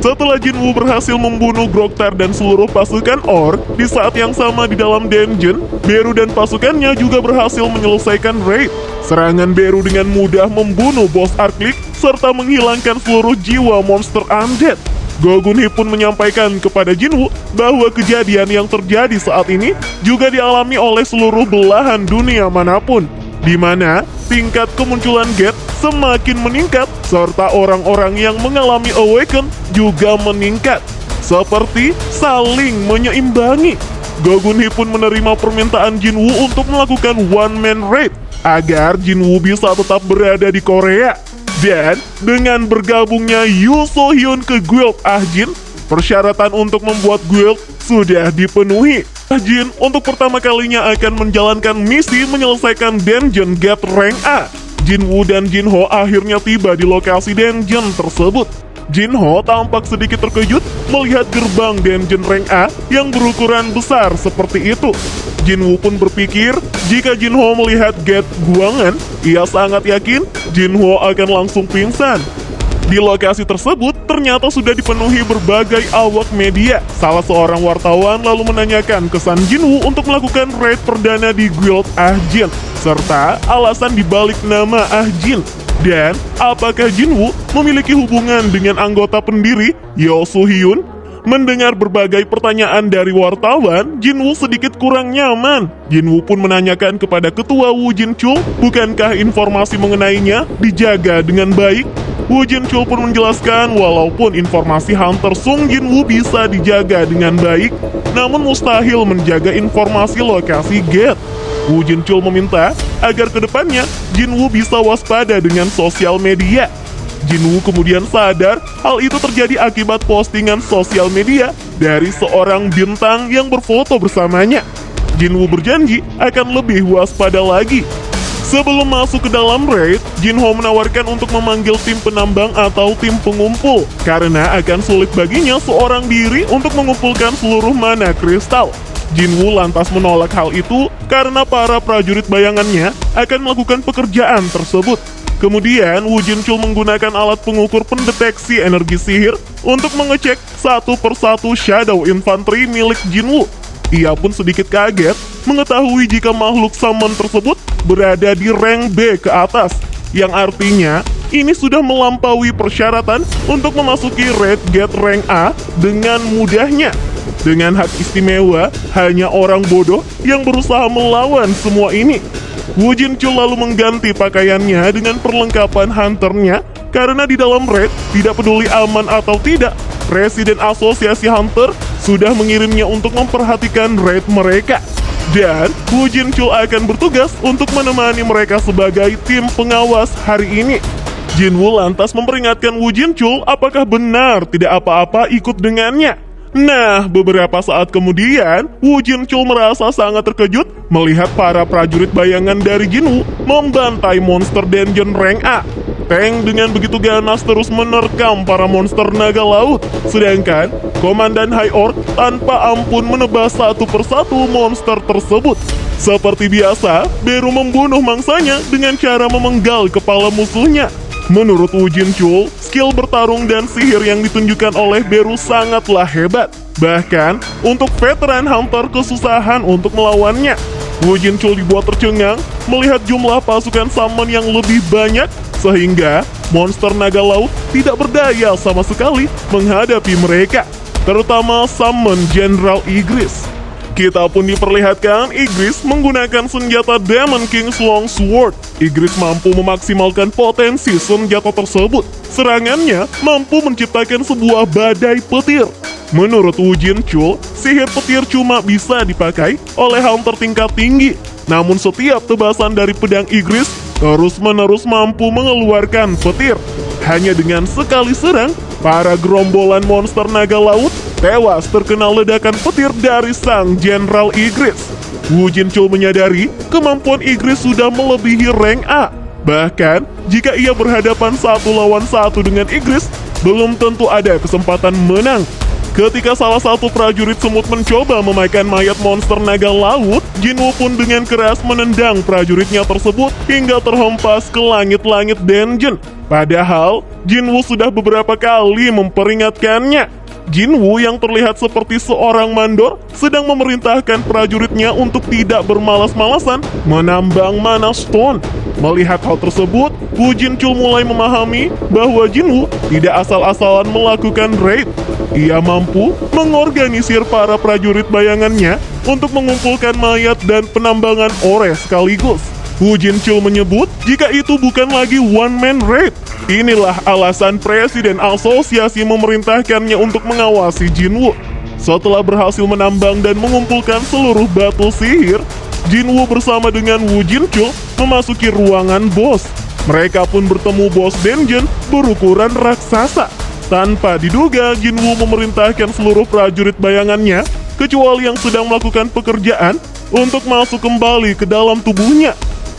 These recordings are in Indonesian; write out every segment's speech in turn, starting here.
Setelah Jinwoo berhasil membunuh Groktar dan seluruh pasukan orc, di saat yang sama di dalam dungeon, Beru dan pasukannya juga berhasil menyelesaikan raid. Serangan Beru dengan mudah membunuh bos Arklik serta menghilangkan seluruh jiwa monster undead. Go Gun-hee pun menyampaikan kepada Jinwoo bahwa kejadian yang terjadi saat ini juga dialami oleh seluruh belahan dunia manapun, di mana tingkat kemunculan Geth semakin meningkat serta orang-orang yang mengalami awaken juga meningkat, seperti saling menyeimbangi. Go Gun-hee pun menerima permintaan Jinwoo untuk melakukan one-man raid agar Jinwoo bisa tetap berada di Korea. Dan dengan bergabungnya Yoo So-hyun ke guild Ah-jin, persyaratan untuk membuat guild sudah dipenuhi. Ah-jin untuk pertama kalinya akan menjalankan misi menyelesaikan dungeon Geth rank A. Jinwoo dan Jinho akhirnya tiba di lokasi dungeon tersebut. Jinho tampak sedikit terkejut melihat gerbang dungeon rank A yang berukuran besar seperti itu. Jinwoo pun berpikir jika Jinho melihat Geth Guangan, ia sangat yakin Jinho akan langsung pingsan. Di lokasi tersebut ternyata sudah dipenuhi berbagai awak media. Salah seorang wartawan lalu menanyakan kesan Jinwoo untuk melakukan raid perdana di guild Ah-jin, serta alasan dibalik nama Ah-jin. Dan apakah Jinwoo memiliki hubungan dengan anggota pendiri Yoo So-hyun? Mendengar berbagai pertanyaan dari wartawan, Jinwoo sedikit kurang nyaman. Jinwoo pun menanyakan kepada ketua Woo Jin-chul, bukankah informasi mengenainya dijaga dengan baik? Woo Jin-chul pun menjelaskan walaupun informasi Hunter Sung Jinwoo bisa dijaga dengan baik, namun mustahil menjaga informasi lokasi Geth. Woo Jin-chul meminta agar kedepannya Jinwoo bisa waspada dengan sosial media. Jinwoo kemudian sadar hal itu terjadi akibat postingan sosial media dari seorang bintang yang berfoto bersamanya. Jinwoo berjanji akan lebih waspada lagi. Sebelum masuk ke dalam raid, Jinho menawarkan untuk memanggil tim penambang atau tim pengumpul, karena akan sulit baginya seorang diri untuk mengumpulkan seluruh mana kristal. Jinwoo lantas menolak hal itu karena para prajurit bayangannya akan melakukan pekerjaan tersebut. Kemudian Woo Jin-chul menggunakan alat pengukur pendeteksi energi sihir untuk mengecek satu persatu shadow infantry milik Jinwoo. Ia pun sedikit kaget mengetahui jika makhluk summon tersebut berada di rank B ke atas, yang artinya ini sudah melampaui persyaratan untuk memasuki raid Geth rank A dengan mudahnya. Dengan hak istimewa, hanya orang bodoh yang berusaha melawan semua ini. Woo Jin-chul lalu mengganti pakaiannya dengan perlengkapan hunternya karena di dalam raid, tidak peduli aman atau tidak, Presiden Asosiasi Hunter sudah mengirimnya untuk memperhatikan raid mereka. Dan Woo Jin-chul akan bertugas untuk menemani mereka sebagai tim pengawas hari ini. Jinwoo lantas memperingatkan Woo Jin-chul apakah benar tidak apa-apa ikut dengannya. Nah, beberapa saat kemudian, Woo Jin-chul merasa sangat terkejut melihat para prajurit bayangan dari Jinwoo membantai monster dungeon rank A. Tank dengan begitu ganas terus menerkam para monster naga laut, sedangkan Komandan High Orc tanpa ampun menebas satu persatu monster tersebut. Seperti biasa, Beru membunuh mangsanya dengan cara memenggal kepala musuhnya. Menurut Woo Jin-chul, skill bertarung dan sihir yang ditunjukkan oleh Beru sangatlah hebat. Bahkan, untuk veteran hunter kesusahan untuk melawannya. Woo Jin-chul dibuat tercengang melihat jumlah pasukan summon yang lebih banyak, sehingga monster naga laut tidak berdaya sama sekali menghadapi mereka, terutama summon General Igris. Kita pun diperlihatkan Igris menggunakan senjata Demon King's Long Sword. Igris mampu memaksimalkan potensi senjata tersebut. Serangannya mampu menciptakan sebuah badai petir. Menurut Woo Jin-chul, sihir petir cuma bisa dipakai oleh hunter tingkat tinggi. Namun setiap tebasan dari pedang Igris terus-menerus mampu mengeluarkan petir. Hanya dengan sekali serang, para gerombolan monster naga laut tewas terkena ledakan petir dari sang Jenderal Igris. Woo Jin-chul menyadari kemampuan Igris sudah melebihi rank A. Bahkan, jika ia berhadapan satu lawan satu dengan Igris, belum tentu ada kesempatan menang. Ketika salah satu prajurit semut mencoba memakan mayat monster naga laut, Jinwoo pun dengan keras menendang prajuritnya tersebut hingga terhempas ke langit-langit dungeon. Padahal, Jinwoo sudah beberapa kali memperingatkannya. Jinwoo yang terlihat seperti seorang mandor sedang memerintahkan prajuritnya untuk tidak bermalas-malasan menambang mana stone. Melihat hal tersebut, Woo Jinchul mulai memahami bahwa Jinwoo tidak asal-asalan melakukan raid. Ia mampu mengorganisir para prajurit bayangannya untuk mengumpulkan mayat dan penambangan ore sekaligus. Woo Jinchul menyebut jika itu bukan lagi one-man raid. Inilah alasan Presiden Asosiasi memerintahkannya untuk mengawasi Jinwoo. Setelah berhasil menambang dan mengumpulkan seluruh batu sihir, Jinwoo bersama dengan Woo Jinchul memasuki ruangan bos. Mereka pun bertemu bos dungeon berukuran raksasa. Tanpa diduga, Jinwoo memerintahkan seluruh prajurit bayangannya, kecuali yang sedang melakukan pekerjaan, untuk masuk kembali ke dalam tubuhnya.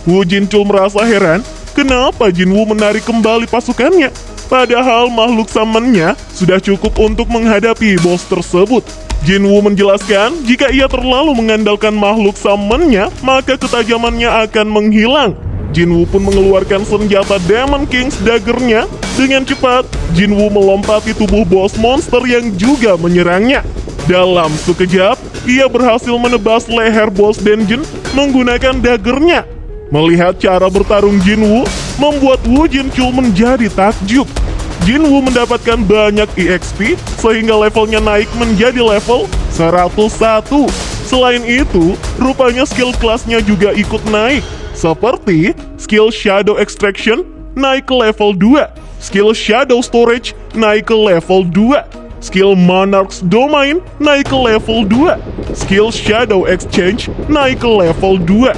Woo Jinchul merasa heran, kenapa Jinwoo menarik kembali pasukannya? Padahal makhluk summonnya sudah cukup untuk menghadapi bos tersebut. Jinwoo menjelaskan jika ia terlalu mengandalkan makhluk summonnya, maka ketajamannya akan menghilang. Jinwoo pun mengeluarkan senjata Demon King's Dagger-nya. Dengan cepat, Jinwoo melompati tubuh bos monster yang juga menyerangnya. Dalam sekejap, ia berhasil menebas leher bos dungeon menggunakan daggernya. Melihat cara bertarung Jinwoo, membuat Woo Jinchul menjadi takjub. Jinwoo mendapatkan banyak EXP sehingga levelnya naik menjadi level 101. Selain itu, rupanya skill kelasnya juga ikut naik. Seperti skill Shadow Extraction naik ke level 2, skill Shadow Storage naik ke level 2, skill Monarch's Domain naik ke level 2, skill Shadow Exchange naik ke level 2.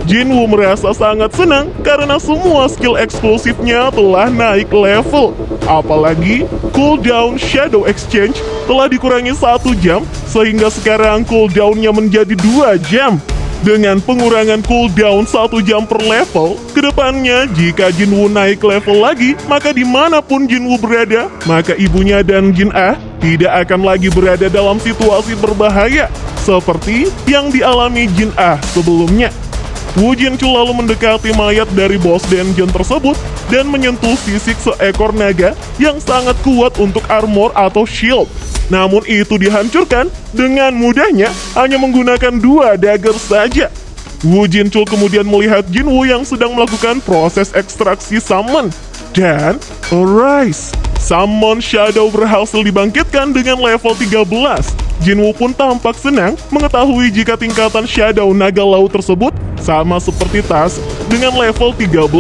Jinwoo merasa sangat senang karena semua skill eksklusifnya telah naik level. Apalagi cooldown Shadow Exchange telah dikurangi 1 jam sehingga sekarang cooldownnya menjadi 2 jam. Dengan pengurangan cooldown 1 jam per level, kedepannya jika Jinwoo naik level lagi, maka dimanapun Jinwoo berada, maka ibunya dan Jin Ah tidak akan lagi berada dalam situasi berbahaya seperti yang dialami Jin Ah sebelumnya. Woo Jinchul lalu mendekati mayat dari bos dungeon tersebut dan menyentuh sisik seekor naga yang sangat kuat untuk armor atau shield. Namun itu dihancurkan dengan mudahnya hanya menggunakan 2 dagger saja. Woo Jinchul kemudian melihat Jinwoo yang sedang melakukan proses ekstraksi summon. Dan, arise! Summon Shadow berhasil dibangkitkan dengan level 13. Jinwoo pun tampak senang mengetahui jika tingkatan Shadow Naga Laut tersebut sama seperti Tas dengan level 13.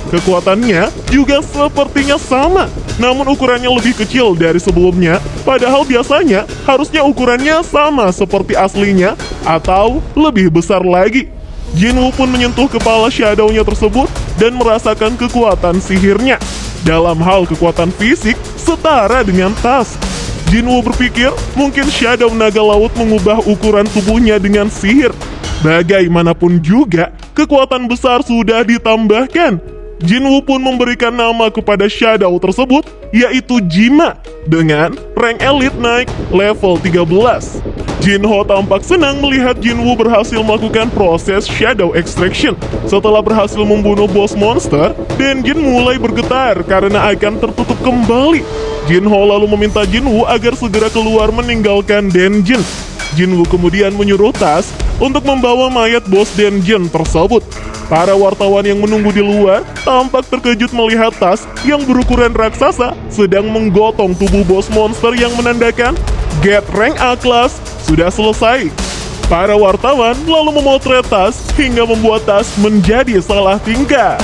Kekuatannya juga sepertinya sama, namun ukurannya lebih kecil dari sebelumnya, padahal biasanya harusnya ukurannya sama seperti aslinya atau lebih besar lagi. Jinwoo pun menyentuh kepala Shadow-nya tersebut dan merasakan kekuatan sihirnya. Dalam hal kekuatan fisik, setara dengan Tas. Jinwoo berpikir mungkin Shadow Naga Laut mengubah ukuran tubuhnya dengan sihir. Bagaimanapun juga, kekuatan besar sudah ditambahkan. Jinwoo pun memberikan nama kepada Shadow tersebut, yaitu Jima, dengan rank elite naik level 13. Jinho tampak senang melihat Jinwoo berhasil melakukan proses Shadow Extraction. Setelah berhasil membunuh bos monster, dungeon mulai bergetar karena akan tertutup kembali. Jinho lalu meminta Jinwoo agar segera keluar meninggalkan dungeon. Jinwoo kemudian menyuruh Tas untuk membawa mayat bos dungeon tersebut. Para wartawan yang menunggu di luar tampak terkejut melihat Tas yang berukuran raksasa sedang menggotong tubuh bos monster yang menandakan Get Rank A Class sudah selesai. Para wartawan lalu memotret Tas hingga membuat Tas menjadi salah tingkah.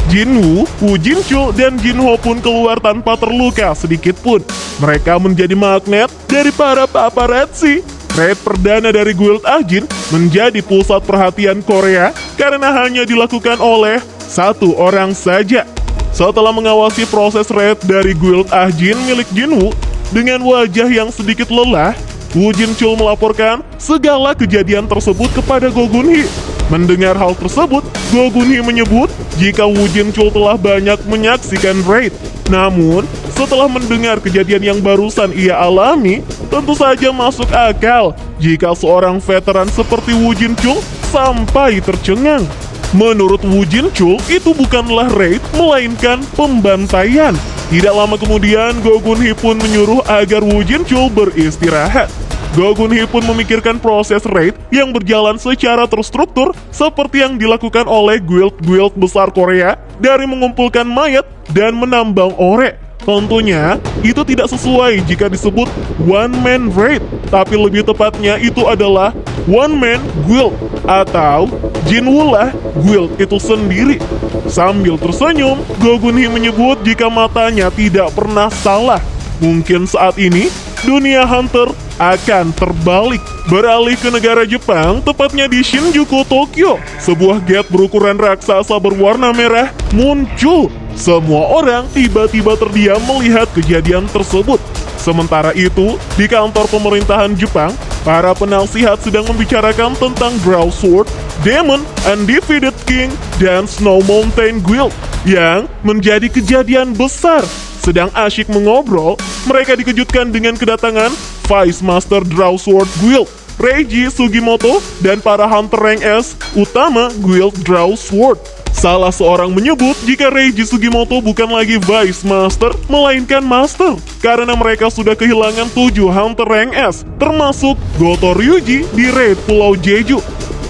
Jinwoo, Woo Jinchul, dan Jinho pun keluar tanpa terluka sedikit pun. Mereka menjadi magnet dari para paparazzi. Raid perdana dari Guild Ajin menjadi pusat perhatian Korea karena hanya dilakukan oleh 1 orang saja. Setelah mengawasi proses raid dari Guild Ajin milik Jinwoo, dengan wajah yang sedikit lelah, Woo Jinchul melaporkan segala kejadian tersebut kepada Go Gun-hee. Mendengar hal tersebut, Go Gun-hee menyebut jika Woo Jinchul telah banyak menyaksikan raid. Namun, setelah mendengar kejadian yang barusan ia alami, tentu saja masuk akal jika seorang veteran seperti Woo Jinchul sampai tercengang. Menurut Woo Jin Chul, itu bukanlah raid, melainkan pembantaian. Tidak lama kemudian, Go Gun Hee pun menyuruh agar Woo Jin Chul beristirahat. Go Gun Hee pun memikirkan proses raid yang berjalan secara terstruktur seperti yang dilakukan oleh guild-guild besar Korea dari mengumpulkan mayat dan menambang ore. Tentunya, itu tidak sesuai jika disebut one-man raid, tapi lebih tepatnya itu adalah one-man guild, atau Jinwoo lah guild itu sendiri. Sambil tersenyum, Go Gun Hee menyebut jika matanya tidak pernah salah. Mungkin saat ini, dunia Hunter akan terbalik. Beralih ke negara Jepang, tepatnya di Shinjuku, Tokyo. Sebuah gate berukuran raksasa berwarna merah muncul. Semua orang tiba-tiba terdiam melihat kejadian tersebut. Sementara itu, di kantor pemerintahan Jepang, para penasihat sedang membicarakan tentang Draw Sword, Demon, Undefeated King, dan Snow Mountain Guild yang menjadi kejadian besar. Sedang asyik mengobrol, mereka dikejutkan dengan kedatangan Vice Master Draw Sword Guild, Reiji Sugimoto, dan para Hunter Rank S utama Guild Draw Sword. Salah seorang menyebut jika Reiji Sugimoto bukan lagi Vice Master, melainkan Master, karena mereka sudah kehilangan 7 Hunter Rank S, termasuk Goto Ryuji di raid Pulau Jeju.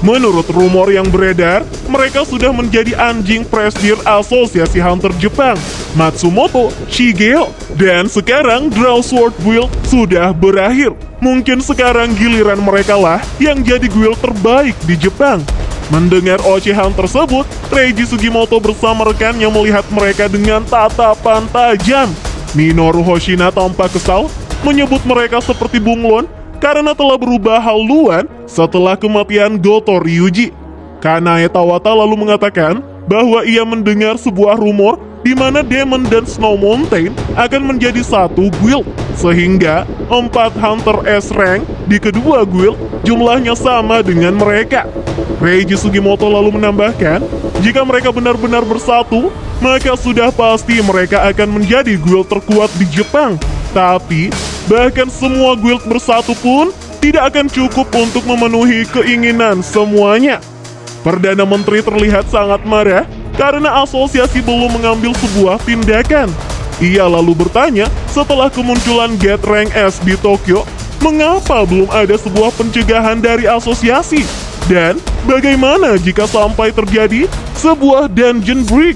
Menurut rumor yang beredar, mereka sudah menjadi anjing presidir Asosiasi Hunter Jepang, Matsumoto Shigeo. Dan sekarang Draw Sword Guild sudah berakhir. Mungkin sekarang giliran mereka lah yang jadi guild terbaik di Jepang. Mendengar ocehan tersebut, Reiji Sugimoto bersama rekannya melihat mereka dengan tatapan tajam. Minoru Hoshina tampak kesal, menyebut mereka seperti bunglon karena telah berubah haluan setelah kematian Goto Ryuji. Kanae Tawata lalu mengatakan bahwa ia mendengar sebuah rumor di mana Demon dan Snow Mountain akan menjadi satu guild, sehingga 4 Hunter S rank di kedua guild jumlahnya sama dengan mereka. Reiji Sugimoto lalu menambahkan, jika mereka benar-benar bersatu, maka sudah pasti mereka akan menjadi guild terkuat di Jepang. Tapi, bahkan semua guild bersatu pun tidak akan cukup untuk memenuhi keinginan semuanya. Perdana Menteri terlihat sangat marah karena asosiasi belum mengambil sebuah tindakan. Ia lalu bertanya setelah kemunculan Gate Rank S di Tokyo, mengapa belum ada sebuah pencegahan dari asosiasi? Dan bagaimana jika sampai terjadi sebuah dungeon break?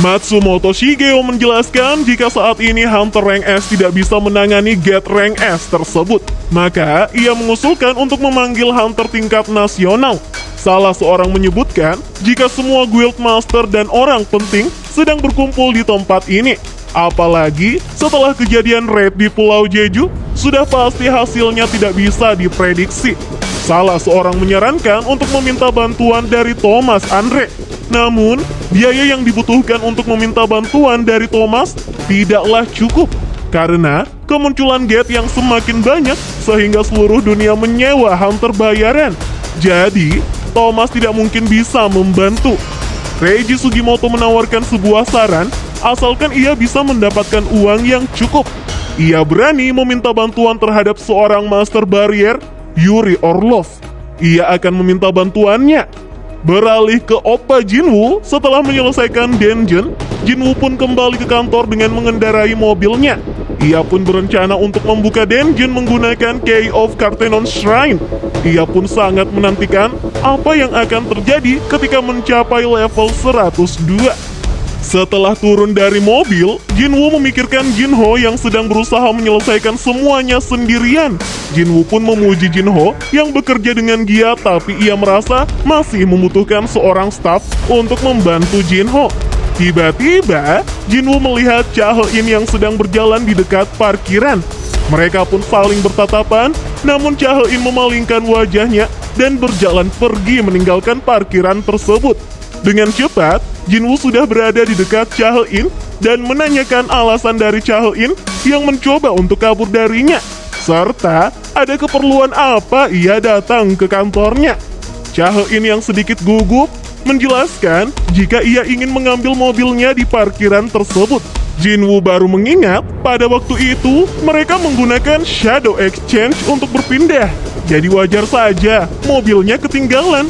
Matsumoto Shigeo menjelaskan jika saat ini Hunter Rank S tidak bisa menangani Gate Rank S tersebut, maka ia mengusulkan untuk memanggil Hunter tingkat nasional. Salah seorang menyebutkan jika semua guild master dan orang penting sedang berkumpul di tempat ini. Apalagi setelah kejadian raid di Pulau Jeju, sudah pasti hasilnya tidak bisa diprediksi. Salah seorang menyarankan untuk meminta bantuan dari Thomas Andre. Namun, biaya yang dibutuhkan untuk meminta bantuan dari Thomas tidaklah cukup. Karena kemunculan gate yang semakin banyak sehingga seluruh dunia menyewa hunter bayaran. Jadi, Thomas tidak mungkin bisa membantu. Reiji Sugimoto menawarkan sebuah saran, asalkan ia bisa mendapatkan uang yang cukup. Ia berani meminta bantuan terhadap seorang master barrier, Yuri Orlov. Ia akan meminta bantuannya. Beralih ke Oppa Jinwoo, setelah menyelesaikan dungeon, Jinwoo pun kembali ke kantor dengan mengendarai mobilnya. Ia pun berencana untuk membuka dungeon menggunakan Key of Cartenon Shrine. Ia pun sangat menantikan apa yang akan terjadi ketika mencapai level 102. Setelah turun dari mobil, Jinwoo memikirkan Jinho yang sedang berusaha menyelesaikan semuanya sendirian. Jinwoo pun memuji Jinho yang bekerja dengan giat, tapi ia merasa masih membutuhkan seorang staf untuk membantu Jinho. Tiba-tiba, Jinwoo melihat Cha He-in yang sedang berjalan di dekat parkiran. Mereka pun saling bertatapan, namun Cha He-in memalingkan wajahnya dan berjalan pergi meninggalkan parkiran tersebut. Dengan cepat, Jinwoo sudah berada di dekat Cha He-in dan menanyakan alasan dari Cha He-in yang mencoba untuk kabur darinya, serta ada keperluan apa ia datang ke kantornya. Cha He-in yang sedikit gugup menjelaskan jika ia ingin mengambil mobilnya di parkiran tersebut. Jinwoo baru mengingat pada waktu itu mereka menggunakan Shadow Exchange untuk berpindah, jadi wajar saja mobilnya ketinggalan.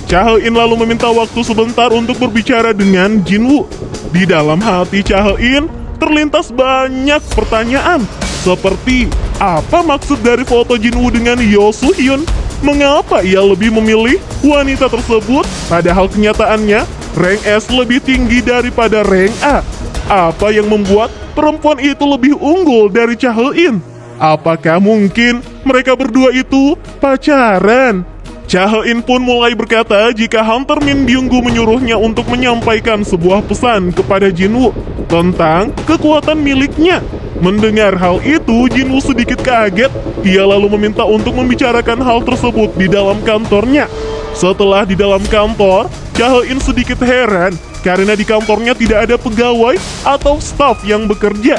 Chae-in lalu meminta waktu sebentar untuk berbicara dengan Jinwoo. Di dalam hati Chae-in terlintas banyak pertanyaan, seperti apa maksud dari foto Jinwoo dengan Yoo Soo-hyun? Mengapa ia lebih memilih wanita tersebut? Padahal kenyataannya rank S lebih tinggi daripada rank A. Apa yang membuat perempuan itu lebih unggul dari Chae-in? Apakah mungkin mereka berdua itu pacaran? Chae-in pun mulai berkata jika Hunter Min Byung-gu menyuruhnya untuk menyampaikan sebuah pesan kepada Jinwoo tentang kekuatan miliknya. Mendengar hal itu, Jinwoo sedikit kaget. Ia lalu meminta untuk membicarakan hal tersebut di dalam kantornya. Setelah di dalam kantor, Chae-in sedikit heran karena di kantornya tidak ada pegawai atau staf yang bekerja.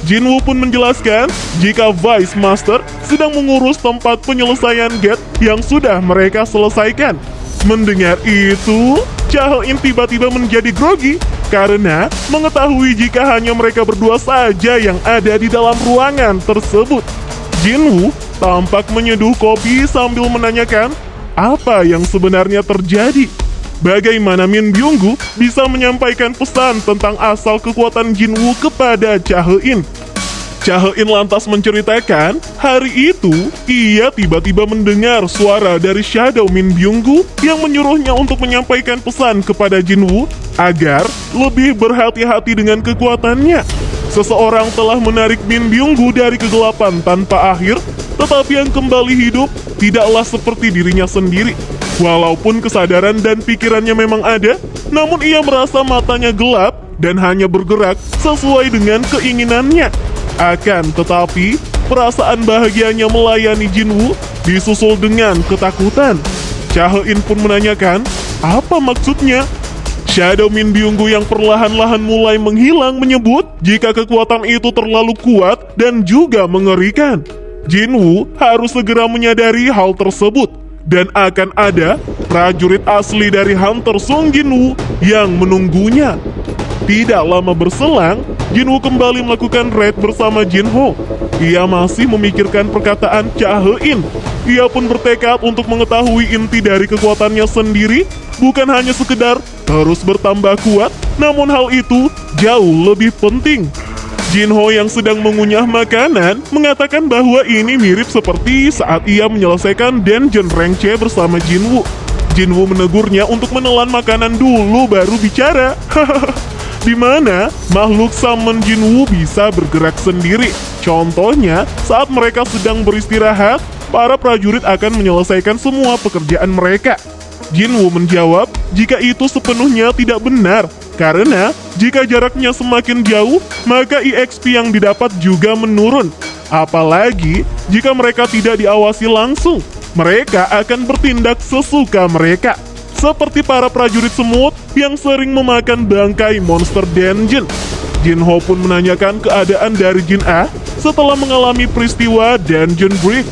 Jinwoo pun menjelaskan jika Vice Master sedang mengurus tempat penyelesaian gate yang sudah mereka selesaikan. Mendengar itu, Chae-in tiba-tiba menjadi grogi karena mengetahui jika hanya mereka berdua saja yang ada di dalam ruangan tersebut. Jinwoo tampak menyeduh kopi sambil menanyakan apa yang sebenarnya terjadi. Bagaimana Min Byung-gu bisa menyampaikan pesan tentang asal kekuatan Jinwoo kepada Chae-in? Chae-in lantas menceritakan, hari itu ia tiba-tiba mendengar suara dari Shadow Min Byung-gu yang menyuruhnya untuk menyampaikan pesan kepada Jinwoo agar lebih berhati-hati dengan kekuatannya. Seseorang telah menarik Min Byung-gu dari kegelapan tanpa akhir, tetapi yang kembali hidup tidaklah seperti dirinya sendiri. Walaupun kesadaran dan pikirannya memang ada, namun ia merasa matanya gelap dan hanya bergerak sesuai dengan keinginannya. Akan tetapi, perasaan bahagianya melayani Jinwoo disusul dengan ketakutan. Chae-in pun menanyakan, apa maksudnya? Shadow Min Byung-gu yang perlahan-lahan mulai menghilang menyebut jika kekuatan itu terlalu kuat dan juga mengerikan. Jinwoo harus segera menyadari hal tersebut dan akan ada prajurit asli dari Hunter Sung Jinwoo yang menunggunya. Tidak lama berselang, Jinwoo kembali melakukan raid bersama Jinho. Ia masih memikirkan perkataan Chae-in. Ia pun bertekad untuk mengetahui inti dari kekuatannya sendiri, bukan hanya sekedar terus bertambah kuat, namun hal itu jauh lebih penting. Jinho yang sedang mengunyah makanan mengatakan bahwa ini mirip seperti saat ia menyelesaikan dungeon rank C bersama Jinwoo. Jinwoo menegurnya untuk menelan makanan dulu baru bicara. Di mana makhluk summon Jinwoo bisa bergerak sendiri. Contohnya, saat mereka sedang beristirahat, para prajurit akan menyelesaikan semua pekerjaan mereka. Jinwoo menjawab jika itu sepenuhnya tidak benar, karena jika jaraknya semakin jauh, maka EXP yang didapat juga menurun. Apalagi jika mereka tidak diawasi langsung, mereka akan bertindak sesuka mereka. Seperti para prajurit semut yang sering memakan bangkai monster dungeon. Jinho pun menanyakan keadaan dari Jin A setelah mengalami peristiwa dungeon break.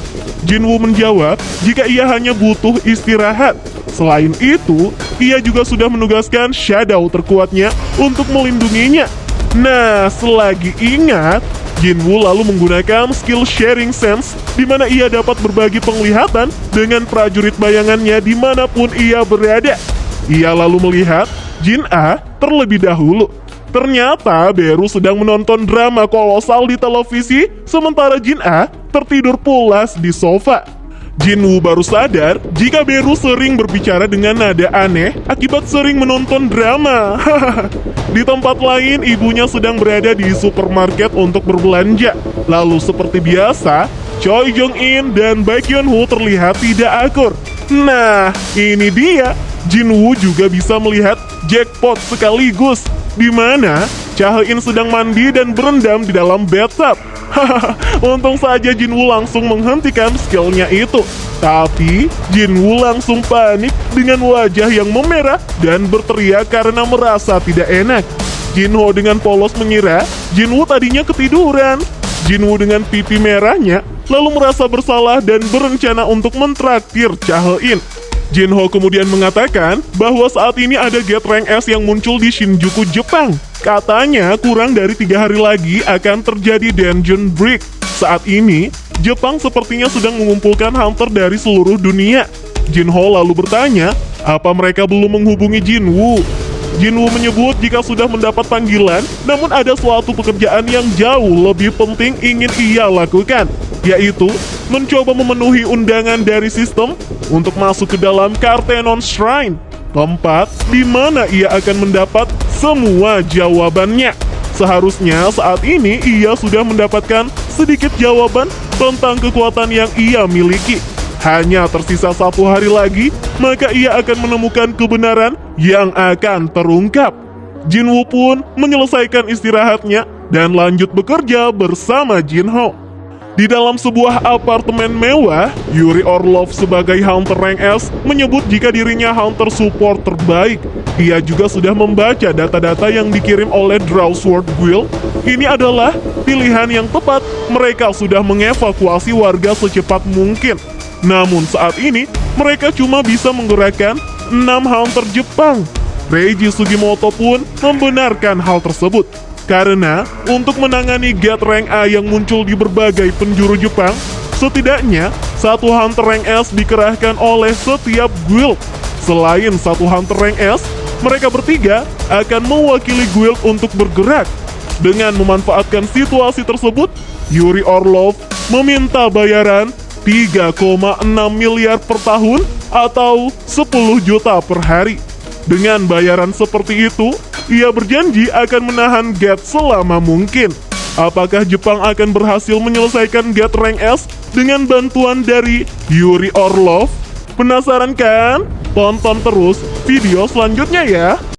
Jinwoo menjawab jika ia hanya butuh istirahat. Selain itu, ia juga sudah menugaskan shadow terkuatnya untuk melindunginya. Nah, selagi ingat, Jinwoo lalu menggunakan skill Sharing Sense di mana ia dapat berbagi penglihatan dengan prajurit bayangannya dimanapun ia berada. Ia lalu melihat Jin A terlebih dahulu. Ternyata Beru sedang menonton drama kolosal di televisi, sementara Jin A tertidur pulas di sofa. Jinwoo baru sadar jika Beru sering berbicara dengan nada aneh akibat sering menonton drama. Di tempat lain, ibunya sedang berada di supermarket untuk berbelanja. Lalu seperti biasa, Choi Jong-in dan Baek Yeon-woo terlihat tidak akur. Nah, ini dia. Jinwoo juga bisa melihat jackpot sekaligus, di mana Chae-in sedang mandi dan berendam di dalam bathtub. Untung saja Jinwoo langsung menghentikan skillnya itu. Tapi Jinwoo langsung panik dengan wajah yang memerah dan berteriak karena merasa tidak enak. Jinho dengan polos mengira Jinwoo tadinya ketiduran. Jinwoo dengan pipi merahnya lalu merasa bersalah dan berencana untuk mentraktir Chae-in. Jinho kemudian mengatakan bahwa saat ini ada gate rank S yang muncul di Shinjuku, Jepang. Katanya kurang dari 3 hari lagi akan terjadi dungeon break. Saat ini, Jepang sepertinya sedang mengumpulkan hunter dari seluruh dunia. Jinho lalu bertanya, Apa mereka belum menghubungi Jinwoo? Jinwoo menyebut jika sudah mendapat panggilan, namun ada suatu pekerjaan yang jauh lebih penting ingin ia lakukan, yaitu mencoba memenuhi undangan dari sistem untuk masuk ke dalam Kartenon Shrine, tempat di mana ia akan mendapat semua jawabannya. Seharusnya saat ini ia sudah mendapatkan sedikit jawaban tentang kekuatan yang ia miliki. Hanya tersisa 1 hari lagi, maka ia akan menemukan kebenaran yang akan terungkap. Jinwoo pun menyelesaikan istirahatnya dan lanjut bekerja bersama Jinho. Di dalam sebuah apartemen mewah, Yuri Orlov sebagai Hunter Rank S menyebut jika dirinya Hunter Support terbaik. Ia juga sudah membaca data-data yang dikirim oleh Drawsword Guild. Ini adalah pilihan yang tepat. Mereka sudah mengevakuasi warga secepat mungkin. Namun saat ini, mereka cuma bisa menggerakkan 6 Hunter Jepang. Reiji Sugimoto pun membenarkan hal tersebut. Karena untuk menangani Get Rank A yang muncul di berbagai penjuru Jepang, setidaknya 1 Hunter Rank S dikerahkan oleh setiap guild. Selain 1 Hunter Rank S, mereka bertiga akan mewakili guild untuk bergerak. Dengan memanfaatkan situasi tersebut, Yuri Orlov meminta bayaran 3,6 miliar per tahun atau 10 juta per hari. Dengan bayaran seperti itu, ia berjanji akan menahan Get selama mungkin. Apakah Jepang akan berhasil menyelesaikan Get Rank S dengan bantuan dari Yuri Orlov? Penasaran kan? Tonton terus video selanjutnya ya!